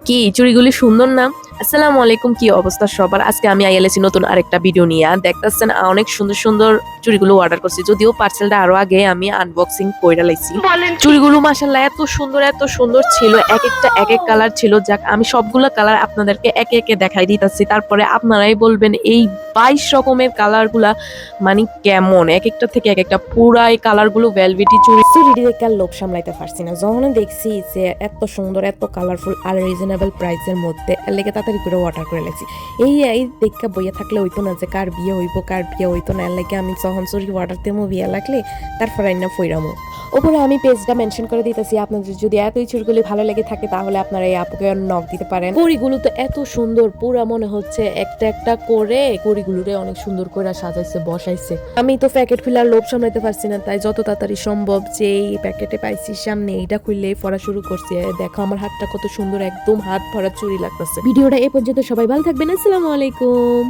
কি চুড়িগুলি সুন্দর না? আসসালামু আলাইকুম, কি অবস্থা সবার? আজকে আমি আইএলএসি নতুন আরেকটা ভিডিও নিয়ে দেখতেছেন অনেক সুন্দর সুন্দর চুড়িগুলো অর্ডার করছি। যদিও পার্সেলটা আরো আগে আমি আনবক্সিং কইরা লাইছি। চুড়িগুলো মাশাআল্লাহ এত সুন্দর ছিল, এক একটা এক এক কালার ছিল। যাক আমি সবগুলো কালার আপনাদেরকে একে একে দেখাই দিতেছি, তারপরে আপনারাই বলবেন এই 22 রকমের কালারগুলা মানে কেমন, এক একটা থেকে এক একটা। পুরাই কালারগুলো ভেলভেটি চুড়ি দেখে আর লোভ সামলাইতে পারছি না। যখন দেখছি যে এত সুন্দর এত কালারফুল আর রিজনেবল প্রাইসের মধ্যে, এর লেগে তাড়াতাড়ি করে অর্ডার করে লেছি। এই দেখা বইয়া থাকলে হইতো না যে কার বিয়ে হইব কার বিয়ে হইতো না, এর লেগে আমি যখন চুরি অর্ডার দেবো বিয়ে লাগলে তারপর আইনা ফইরামো। ওপরে আমি পেজটা মেনশন করে দিতেছি, আপনাদের যদি এতই চুড়িগুলি ভালো লেগে থাকে তাহলে আপনারা এই আপুকে নক দিতে পারেন। কুড়িগুলো তো এত সুন্দর, পুরা মনে হচ্ছে একটা একটা করে কুড়িগুলোরে অনেক সুন্দর করে সাজাইছে বসাইছে। আমি তো প্যাকেট খুলার লোভ সামলাইতে পারছি না, তাই যত তাড়াতাড়ি সম্ভব যে এই প্যাকেটে পাইছি সামনে এইটা খুললেই পড়া শুরু করছি। দেখো আমার হাতটা কত সুন্দর, একদম হাত ভরা চুড়ি লাগতেছে। ভিডিওটা এ পর্যন্ত, সবাই ভালো থাকবেন, আসসালামু আলাইকুম।